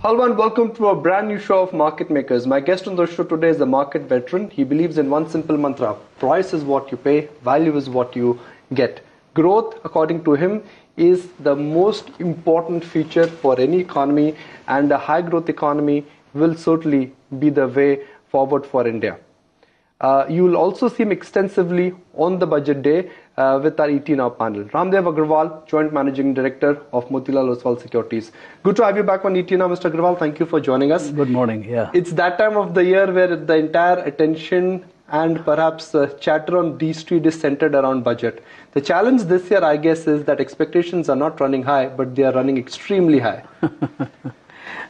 Hello and welcome to a brand new show of Market Makers. My guest on the show today is a market veteran. He believes in one simple mantra: price is what you pay, value is what you get. Growth, according to him, is the most important feature for any economy, and a high growth economy will certainly be the way forward for India. You will also see him extensively on the budget day with our ET Now panel. Raamdeo Agrawal, Joint Managing Director of Motilal Oswal Securities. Good to have you back on ET Now, Mr. Agrawal. Thank you for joining us. Good morning. Yeah. It's that time of the year where the entire attention and perhaps chatter on D Street is centered around budget. The challenge this year, I guess, is that expectations are not running high, but they are running extremely high.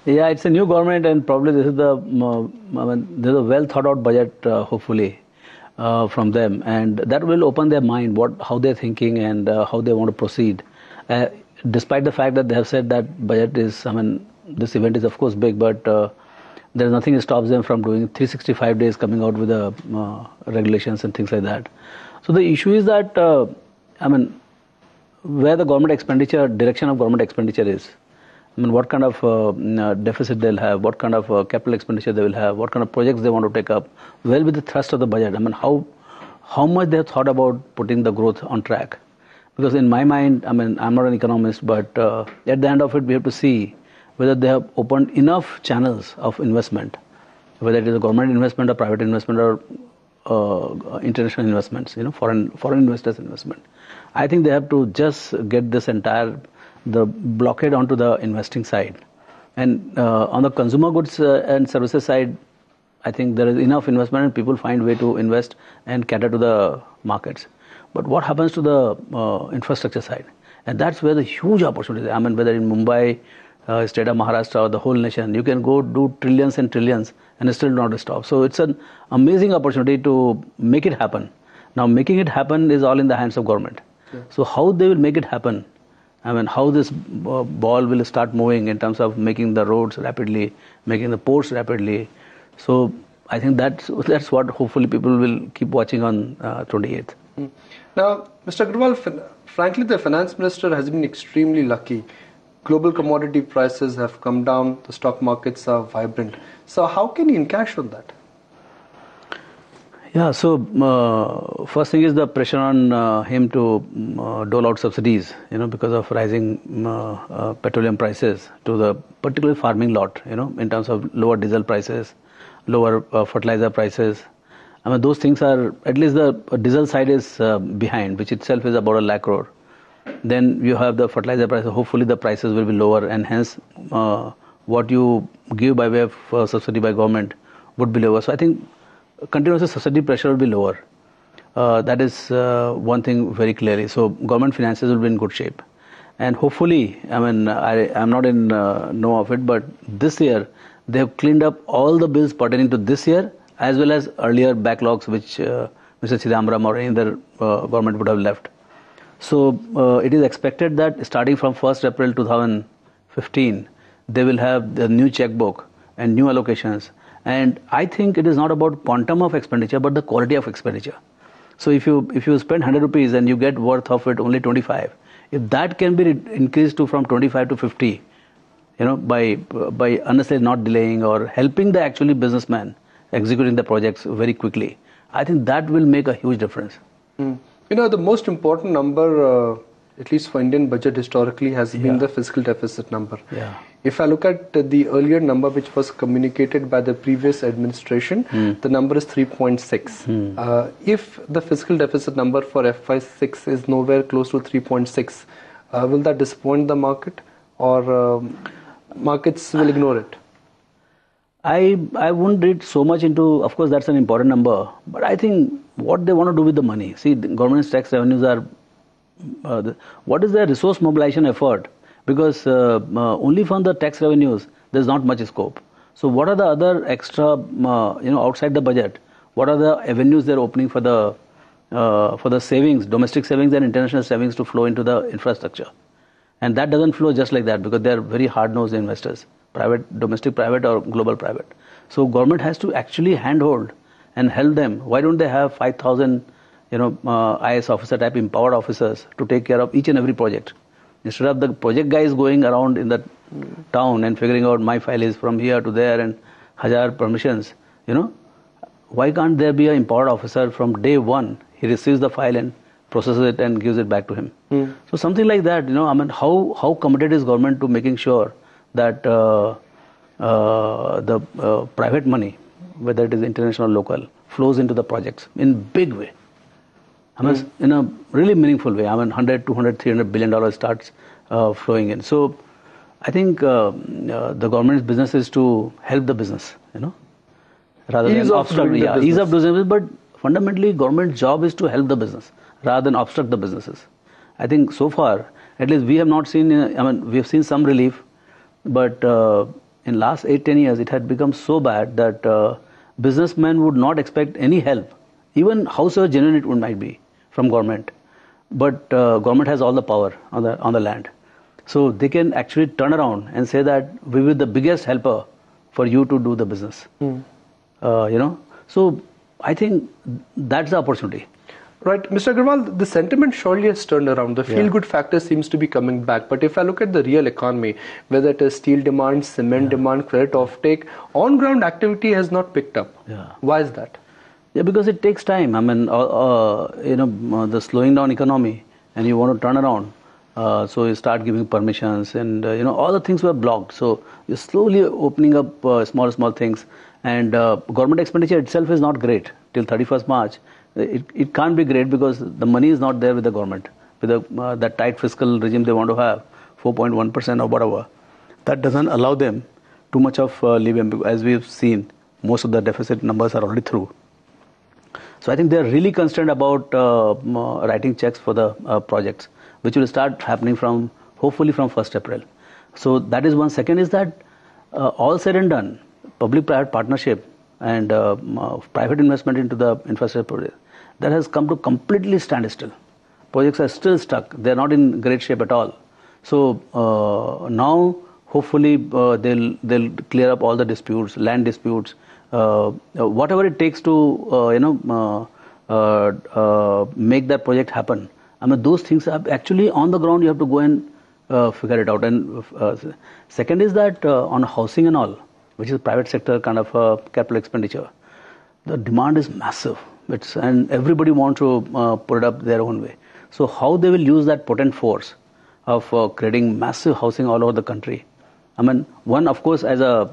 Yeah, it's a new government, and probably this is there's a well thought out budget, hopefully, from them, and that will open their mind how they're thinking and how they want to proceed. Despite the fact that they have said that budget is, this event is of course big, but there's nothing that stops them from doing 365 days, coming out with the regulations and things like that. So the issue is that, where the government expenditure, direction of government expenditure is. What kind of deficit they'll have, what kind of capital expenditure they will have, what kind of projects they want to take up, well with the thrust of the budget. How much they have thought about putting the growth on track. Because in my mind, I'm not an economist, but at the end of it, we have to see whether they have opened enough channels of investment, whether it is a government investment or private investment or international investments, foreign investors' investment. I think they have to just get this the blockade onto the investing side. And on the consumer goods and services side, I think there is enough investment and people find way to invest and cater to the markets. But what happens to the infrastructure side? And that's where the huge opportunity is. Whether in Mumbai, state of Maharashtra, or the whole nation, you can go do trillions and trillions and still not stop. So it's an amazing opportunity to make it happen. Now, making it happen is all in the hands of government. Yeah. So how they will make it happen? How this ball will start moving in terms of making the roads rapidly, making the ports rapidly. So I think that's what hopefully people will keep watching on 28th. Now, Mr. Agrawal, frankly, the finance minister has been extremely lucky. Global commodity prices have come down, the stock markets are vibrant. So how can he encash on that? Yeah, so first thing is the pressure on him to dole out subsidies, because of rising petroleum prices to the particularly farming lot, in terms of lower diesel prices, lower fertilizer prices. Those things are, at least the diesel side is behind, which itself is about 1 lakh crore. Then you have the fertilizer prices. Hopefully the prices will be lower, and hence what you give by way of subsidy by government would be lower. So I think continuous subsidy pressure will be lower. That is one thing very clearly. So government finances will be in good shape. And hopefully, I'm not in know of it, but this year they have cleaned up all the bills pertaining to this year as well as earlier backlogs which Mr. Chidambaram or any other government would have left. So it is expected that starting from 1st April 2015, they will have the new checkbook and new allocations. And I think it is not about quantum of expenditure, but the quality of expenditure. So if you spend 100 rupees and you get worth of it only 25, if that can be increased from 25 to 50, by honestly not delaying or helping the actually businessman executing the projects very quickly, I think that will make a huge difference. The most important number, at least for Indian budget historically, has been the fiscal deficit number. Yeah. If I look at the earlier number which was communicated by the previous administration, the number is 3.6. If the fiscal deficit number for FY6 is nowhere close to 3.6, will that disappoint the market, or markets will ignore it? I wouldn't read so much into, of course that's an important number, but I think what they want to do with the money. See, the government's tax revenues are, what is their resource mobilization effort? Because only from the tax revenues, there's not much scope. So what are the other extra, outside the budget? What are the avenues they're opening for the savings, domestic savings and international savings to flow into the infrastructure? And that doesn't flow just like that, because they're very hard-nosed investors, private, domestic private or global private. So government has to actually handhold and help them. Why don't they have 5,000, IS officer type empowered officers to take care of each and every project? Instead of the project guys going around in the town and figuring out my file is from here to there and 1,000 permissions, why can't there be an import officer from day one? He receives the file and processes it and gives it back to him. So something like that, I mean, how committed is government to making sure that the private money, whether it is international or local, flows into the projects in big way. I mean, in a really meaningful way. I mean, 100, 200, 300 billion dollars starts flowing in. So I think the government's business is to help the business, rather than obstruct. Ease of doing business. But fundamentally, government's job is to help the business rather than obstruct the businesses. I think so far, at least we have not seen. We have seen some relief, but in last 8-10 years, it had become so bad that businessmen would not expect any help, even however genuine it might be, from government. But government has all the power on the land, so they can actually turn around and say that we will be the biggest helper for you to do the business. So I think that's the opportunity. Right, Mr. Agrawal, the sentiment surely has turned around. The feel-good factor seems to be coming back. But if I look at the real economy, whether it is steel demand, cement demand, credit offtake, on-ground activity has not picked up. Why is that? Yeah, because it takes time. I mean, the slowing down economy, and you want to turn around. So you start giving permissions, and all the things were blocked. So you're slowly opening up small things, and government expenditure itself is not great till 31st March. It can't be great because the money is not there with the government, with that tight fiscal regime they want to have, 4.1% or whatever. That doesn't allow them too much of leeway. As we've seen, most of the deficit numbers are already through. So I think they're really concerned about writing checks for the projects, which will start happening hopefully from 1st April. So that is one. Second is that all said and done, public-private partnership and private investment into the infrastructure project, that has come to completely standstill. Projects are still stuck. They're not in great shape at all. So now, hopefully, they'll clear up all the disputes, land disputes, whatever it takes to make that project happen. I mean, those things are actually on the ground. You have to go and figure it out. And second is that on housing and all, which is private sector kind of capital expenditure, the demand is massive. And everybody wants to put it up their own way. So how they will use that potent force of creating massive housing all over the country? I mean, one, of course, as a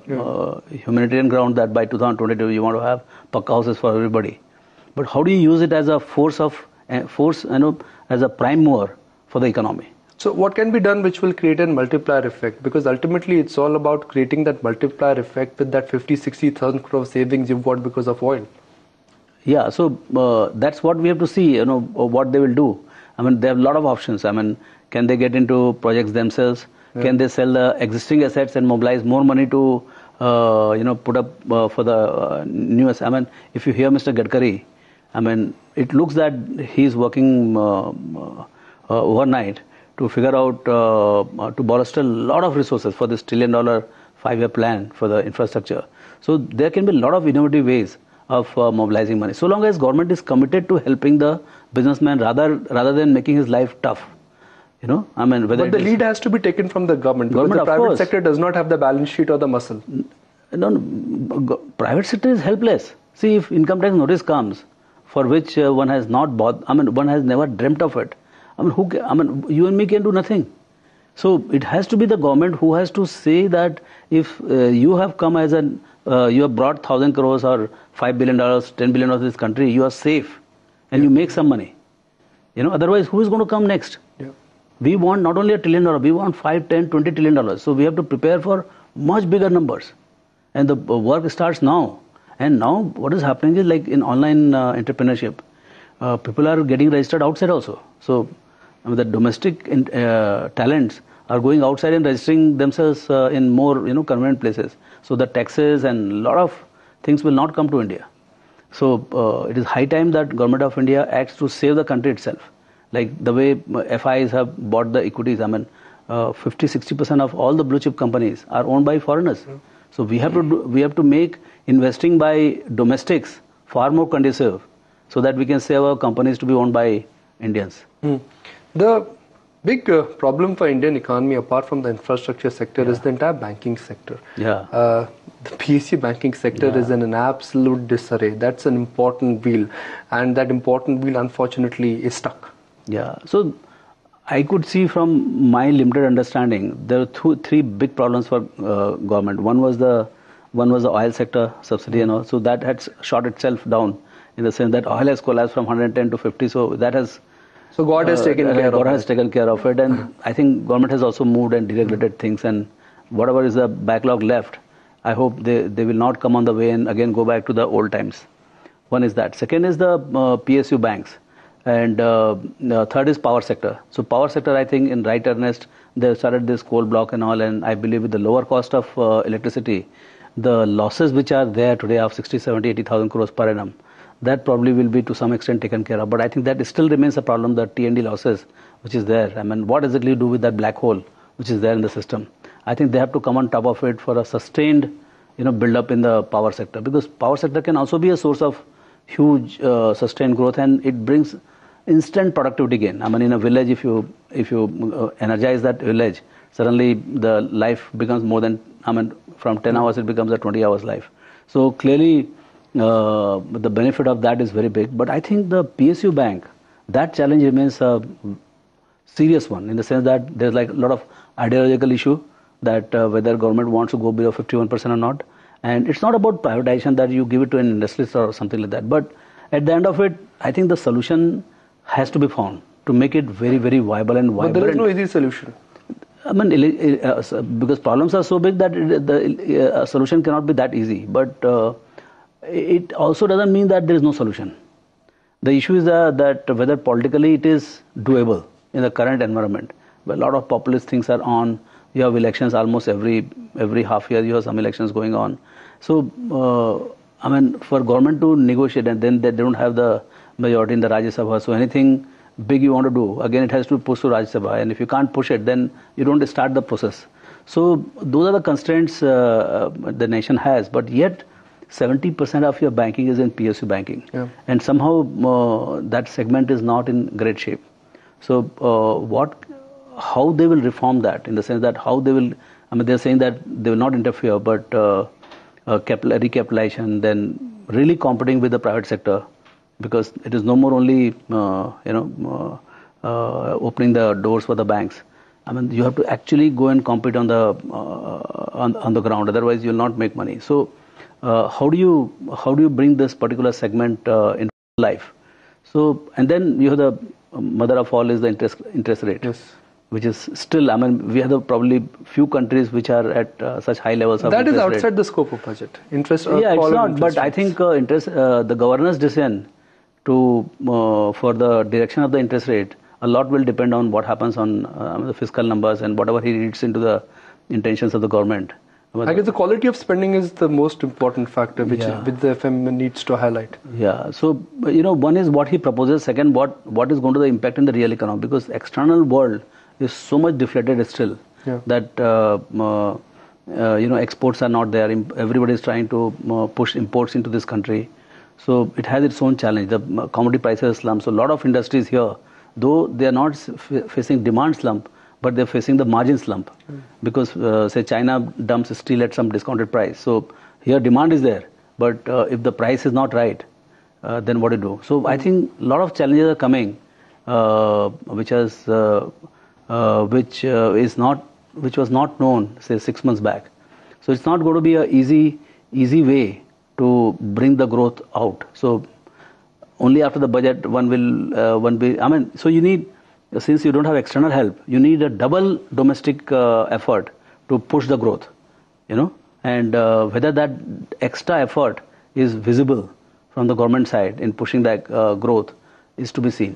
humanitarian ground that by 2022 you want to have pakka houses for everybody. But how do you use it as a force, as a prime mover for the economy? So what can be done which will create a multiplier effect? Because ultimately it's all about creating that multiplier effect with that 50-60,000 crore savings you've got because of oil. Yeah, so that's what we have to see, what they will do. I mean, they have a lot of options. I mean, can they get into projects themselves? Yeah. Can they sell the existing assets and mobilize more money to, put up for the newest? I mean, if you hear Mr. Gadkari, I mean, it looks that he's working overnight to figure out, to bolster a lot of resources for this $1 trillion 5-year plan for the infrastructure. So there can be a lot of innovative ways of mobilizing money. So long as government is committed to helping the businessman rather than making his life tough. I mean, whether but the lead has to be taken from the government, because the private sector does not have the balance sheet or the muscle. No, private sector is helpless. See, if income tax notice comes, for which one has not bought, I mean, one has never dreamt of it. I mean, you and me can do nothing. So it has to be the government who has to say that if you have come as you have brought 1,000 crores or $5 billion, $10 billion of this country, you are safe and you make some money. Otherwise, who is going to come next? Yeah. We want not only $1 trillion, we want 5, 10, $20 trillion. So we have to prepare for much bigger numbers. And the work starts now. And now what is happening is, like in online entrepreneurship, people are getting registered outside also. So the domestic talents are going outside and registering themselves in more convenient places. So the taxes and a lot of things will not come to India. So it is high time that Government of India acts to save the country itself. Like the way FIs have bought the equities. I mean, 50-60% of all the blue chip companies are owned by foreigners. So we have to make investing by domestics far more conducive, so that we can save our companies to be owned by Indians. The Big problem for Indian economy, apart from the infrastructure sector, is the entire banking sector. The PSU banking sector is in an absolute disarray. That's an important wheel, and that important wheel, unfortunately, is stuck. Yeah. So I could see from my limited understanding, there are three big problems for government. One was the oil sector subsidy and all. So that had shot itself down in the sense that oil has collapsed from 110 to 50. So that has. So God has taken care of it. God has taken care of it, and I think government has also moved and deregulated things, and whatever is the backlog left, I hope they will not come on the way and again go back to the old times. One is that. Second is the PSU banks, and third is power sector. So power sector, I think in right earnest, they started this coal block and all, and I believe with the lower cost of electricity, the losses which are there today of 60, 70, 80,000 crores per annum, that probably will be to some extent taken care of. But I think that still remains a problem, the T&D losses, which is there. I mean, what exactly to do with that black hole, which is there in the system? I think they have to come on top of it for a sustained, build up in the power sector, because power sector can also be a source of huge sustained growth, and it brings instant productivity gain. I mean, in a village, if you energize that village, suddenly the life becomes more than, from 10 hours it becomes a 20 hours life. So clearly, the benefit of that is very big. But I think the PSU bank, that challenge remains a serious one, in the sense that there's like a lot of ideological issue that whether government wants to go below 51% or not. And it's not about privatization that you give it to an industrialist or something like that. But at the end of it, I think the solution has to be found to make it very, very viable and vibrant. But there is no easy solution. I mean, because problems are so big that the solution cannot be that easy. But it also doesn't mean that there is no solution. The issue is that whether politically it is doable in the current environment, where a lot of populist things are on. You have elections almost every half year. You have some elections going on. So for government to negotiate, and then they don't have the majority in the Rajya Sabha. So anything big you want to do, again it has to push to Rajya Sabha, and if you can't push it, then you don't start the process. So those are the constraints the nation has. But yet 70% of your banking is in PSU banking, and somehow that segment is not in great shape. So how they will reform that, in the sense that how they will, they're saying that they will not interfere, but recapitalization, then really competing with the private sector, because it is no more only opening the doors for the banks. You have to actually go and compete on the ground, otherwise you will not make money. So how do you bring this particular segment into life? So, and then you have the mother of all is the interest rate. Yes. Which is still, we have probably few countries which are at such high levels of that interest is outside rate. the scope of budget. Interest. Yeah, it's not. But I think the governor's decision for the direction of the interest rate, a lot will depend on what happens on the fiscal numbers and whatever he reads into the intentions of the government. I guess the quality of spending is the most important factor which the FM needs to highlight. Yeah. So one is what he proposes. Second, what is going to the impact in the real economy, because external world is so much deflated still that exports are not there. Everybody is trying to push imports into this country. So it has its own challenge. The commodity prices slump. So a lot of industries here, though they are not facing demand slump, but they're facing the margin slump, because say China dumps steel at some discounted price. So here demand is there, but if the price is not right, then what do you do? So I think a lot of challenges are coming, which was not known say 6 months back. So it's not going to be an easy way to bring the growth out. So only after the budget so you need, since you don't have external help, you need a double domestic effort to push the growth, and whether that extra effort is visible from the government side in pushing that growth is to be seen.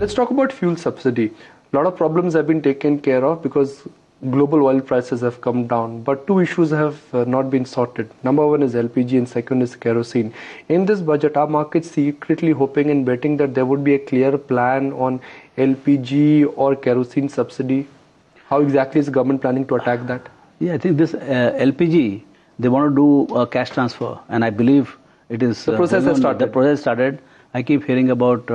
Let's talk about fuel subsidy. A lot of problems have been taken care of because global oil prices have come down, but two issues have not been sorted. Number one is LPG and second is kerosene. In this budget, our markets secretly hoping and betting that there would be a clear plan on LPG or kerosene subsidy. How exactly is the government planning to attack that? Yeah, I think this LPG, they want to do a cash transfer, and I believe It is the process has started. The process started. I keep hearing about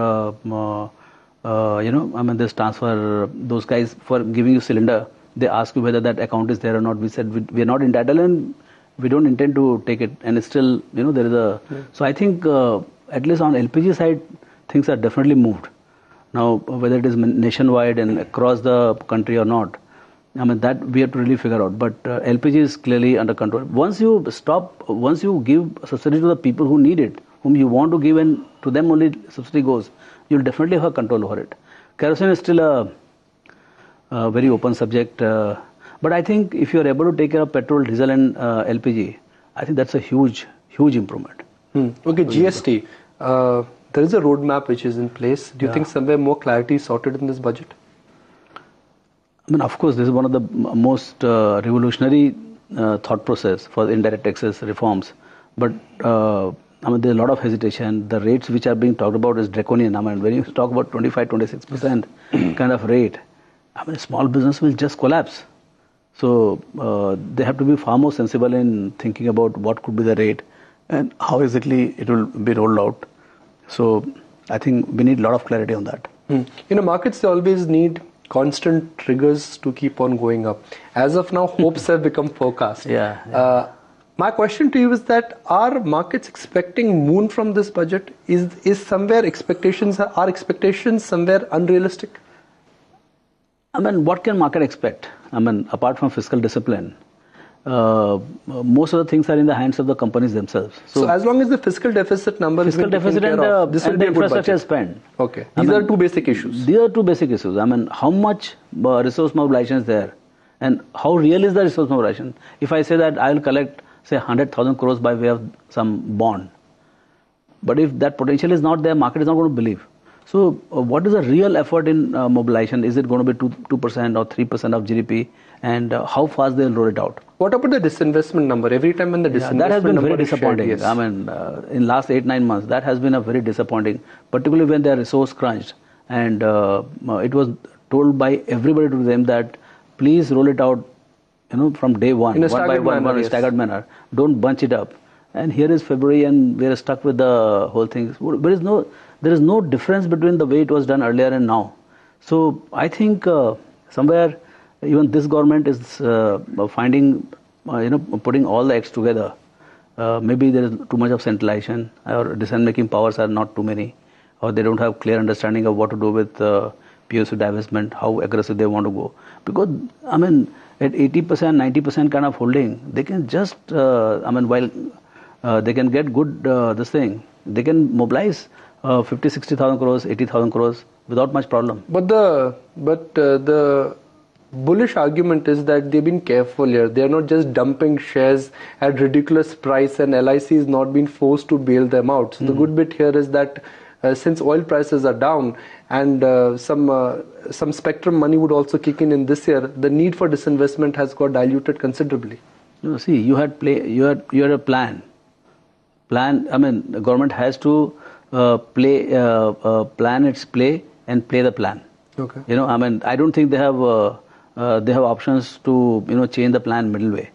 this transfer. Those guys for giving you cylinder, they ask you whether that account is there or not. We said we are not entitled and we don't intend to take it. And it's still there is a. Yeah. So I think at least on LPG side, things are definitely moved. Now whether it is nationwide and across the country or not, that we have to really figure out. But LPG is clearly under control. Once you give subsidy to the people who need it, whom you want to give, and to them only subsidy goes, you'll definitely have control over it. Kerosene is still a very open subject. But I think if you are able to take care of petrol, diesel and LPG, I think that's a huge improvement. Okay, GST. There is a roadmap which is in place. Do you think somewhere more clarity is sorted in this budget? Of course, this is one of the most revolutionary thought process for indirect taxes reforms. But there's a lot of hesitation. The rates which are being talked about is draconian. When you talk about 25-26% kind of rate, small business will just collapse. So they have to be far more sensible in thinking about what could be the rate and how exactly it will be rolled out. So I think we need a lot of clarity on that. Markets, they always need constant triggers to keep on going up. As of now, hopes have become forecast. My question to you is that are markets expecting moon from this budget? Is somewhere are expectations somewhere unrealistic? What can market expect? Apart from fiscal discipline, most of the things are in the hands of the companies themselves. So as long as the fiscal deficit number is taken care of, this will be infrastructure spend. Okay. These are two basic issues. These are two basic issues. How much resource mobilization is there and how real is the resource mobilization? If I say that I will collect, say, 100,000 crores by way of some bond, but if that potential is not there, market is not going to believe. So what is the real effort in mobilization? Is it going to be 2% or 3% of GDP? And how fast they will roll it out? What about the disinvestment number? Every time when the disinvestment that has been number very disappointing. Shared, in last 8-9 months, that has been a very disappointing, particularly when they are resource crunched. And it was told by everybody to them that please roll it out, from day one, in a one by one, in a staggered manner. Don't bunch it up. And here is February, and we are stuck with the whole thing. There is no difference between the way it was done earlier and now. So I think somewhere even this government is finding, putting all the eggs together. Maybe there is too much of centralization, or decision-making powers are not too many, or they don't have clear understanding of what to do with PSU divestment, how aggressive they want to go. Because at 80%, 90% kind of holding, they can just, while they can get good this thing, they can mobilize 50, 60,000 crores, 80,000 crores without much problem. But the bullish argument is that they've been careful here. They're not just dumping shares at ridiculous price, and LIC is not being forced to bail them out. So the good bit here is that since oil prices are down and some spectrum money would also kick in this year, the need for disinvestment has got diluted considerably. See, you had a plan. The government has to plan its play and play the plan. Okay. I don't think they have options to change the plan middle way.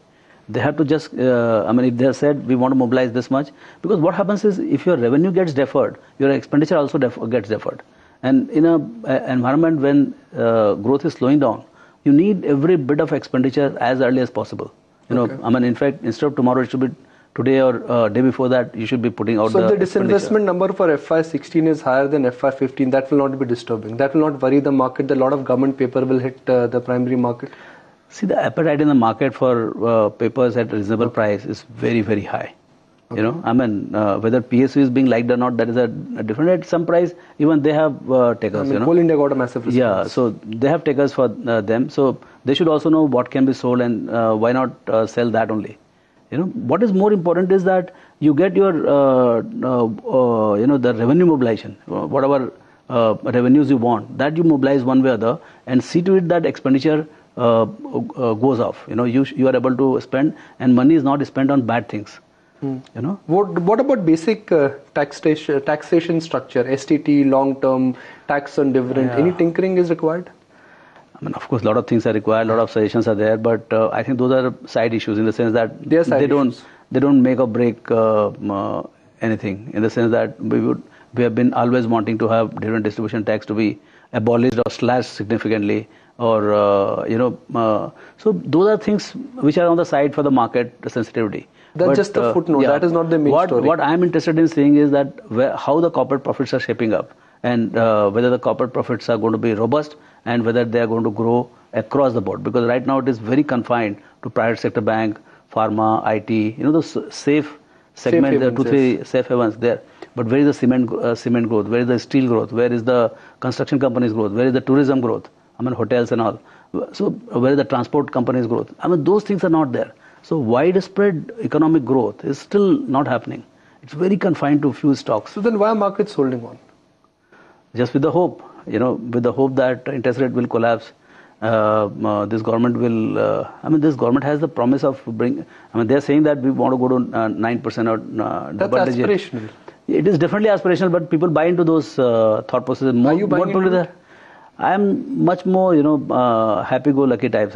They have to just if they have said we want to mobilize this much, because what happens is if your revenue gets deferred, your expenditure also gets deferred. And in an environment when growth is slowing down, you need every bit of expenditure as early as possible. In fact, instead of tomorrow, it should be today or day before that, you should be putting out the disinvestment number for FY16 is higher than FY15. That will not be disturbing. That will not worry the market. A lot of government paper will hit the primary market. See, the appetite in the market for papers at reasonable price is very, very high. Okay. Whether PSU is being liked or not, that is a different. At some price, even they have takers. Coal India got a massive response. Yeah, so they have takers for them. So they should also know what can be sold and why not sell that only. What is more important is that you get your, the revenue mobilization, whatever revenues you want, that you mobilize one way or other, and see to it that expenditure goes off. You are able to spend, and money is not spent on bad things. What about basic taxation structure, STT, long-term tax on dividend? Any tinkering is required? Of course, a lot of things are required, a lot of suggestions are there, but I think those are side issues in the sense that they don't make or break anything, in the sense that we have been always wanting to have dividend distribution tax to be abolished or slashed significantly, or so those are things which are on the side for the market sensitivity. That's just a footnote. That is not the main story. What I'm interested in seeing is that how the corporate profits are shaping up, and whether the corporate profits are going to be robust, and whether they are going to grow across the board. Because right now it is very confined to private sector bank, pharma, IT, those safe segment, there are 2-3 safe havens there. But where is the cement growth? Where is the steel growth? Where is the construction companies growth? Where is the tourism growth? I mean, hotels and all. So where is the transport companies growth? I mean, those things are not there. So widespread economic growth is still not happening. It's very confined to few stocks. So then why are markets holding on? Just with the hope, with the hope that interest rate will collapse. This government will, this government has the promise of they're saying that we want to go to 9% or That's aspirational. It is definitely aspirational, but people buy into those thought processes. Are you buying into it? I am much more, happy-go-lucky types.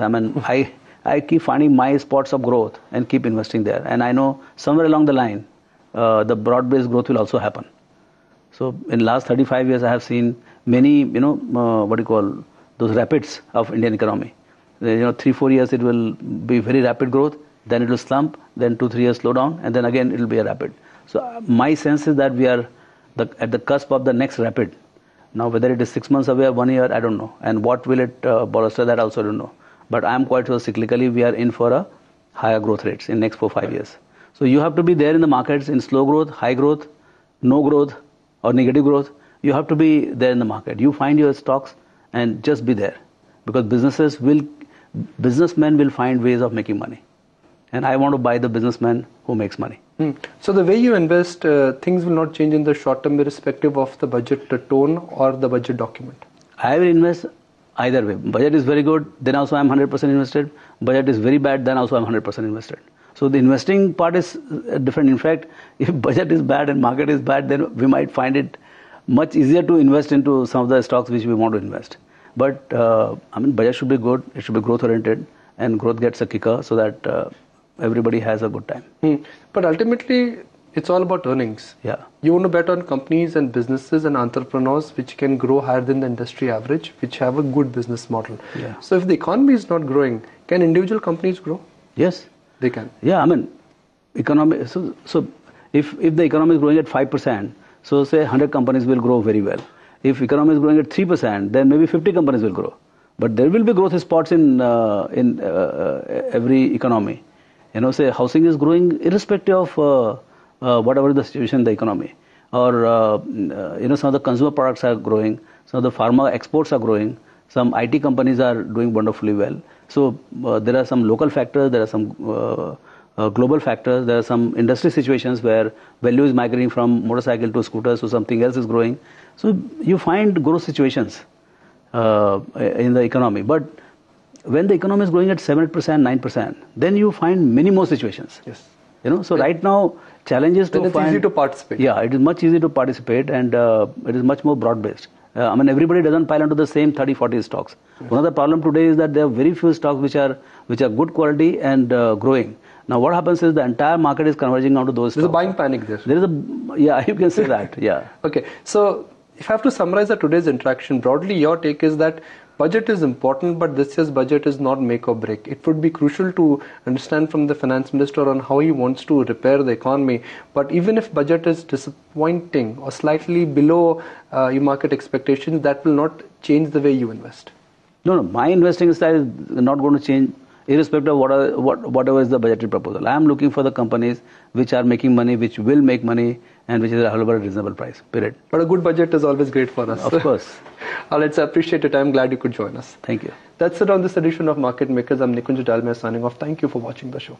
I keep finding my spots of growth and keep investing there. And I know somewhere along the line, the broad-based growth will also happen. So in last 35 years, I have seen many, those rapids of Indian economy. 3-4 years, it will be very rapid growth. Then it will slump. Then 2-3 years slow down. And then again, it will be a rapid. So my sense is that we are at the cusp of the next rapid. Now, whether it is 6 months away or 1 year, I don't know. And what will it bolster, that also I don't know. But I am quite sure cyclically we are in for a higher growth rates in next 4-5 years. So you have to be there in the markets in slow growth, high growth, no growth or negative growth. You have to be there in the market. You find your stocks and just be there. Because businessmen will find ways of making money. And I want to buy the businessman who makes money. So the way you invest, things will not change in the short term irrespective of the budget tone or the budget document. I will invest either way. Budget is very good, then also I am 100% invested. Budget is very bad, then also I am 100% invested. So the investing part is different. In fact, if budget is bad and market is bad, then we might find it much easier to invest into some of the stocks which we want to invest. But budget should be good, it should be growth oriented, and growth gets a kicker so that everybody has a good time. But ultimately, it's all about earnings. Yeah. You want to bet on companies and businesses and entrepreneurs which can grow higher than the industry average, which have a good business model. Yeah. So if the economy is not growing, can individual companies grow? Yes. They can. Yeah, economy. So if the economy is growing at 5%, so say 100 companies will grow very well. If economy is growing at 3%, then maybe 50 companies will grow. But there will be growth spots in every economy. Say housing is growing irrespective of whatever the situation in the economy. Or, some of the consumer products are growing. Some of the pharma exports are growing. Some IT companies are doing wonderfully well. So there are some local factors, there are some global factors, there are some industry situations where value is migrating from motorcycle to scooters, so something else is growing. So you find growth situations in the economy. But when the economy is growing at 7%, 9%, then you find many more situations. Yes. So right now, challenges to find... Then it's easy to participate. Yeah, it is much easier to participate, and it is much more broad-based. Everybody doesn't pile onto the same 30-40 stocks. Yes. One of the problem today is that there are very few stocks which are good quality and growing. Now what happens is the entire market is converging onto those stocks. There's a buying panic there. Yeah, you can say that, yeah. Okay, so if I have to summarize today's interaction broadly, your take is that budget is important, but this year's budget is not make or break. It would be crucial to understand from the finance minister on how he wants to repair the economy. But even if budget is disappointing or slightly below your market expectations, that will not change the way you invest. No, my investing style is not going to change irrespective of whatever is the budgetary proposal. I am looking for the companies which are making money, which will make money, and which is available at a reasonable price, period. But a good budget is always great for us. Of course. Let's appreciate your time. Glad you could join us. Thank you. That's it on this edition of Market Makers. I'm Nikunj Dalmia signing off. Thank you for watching the show.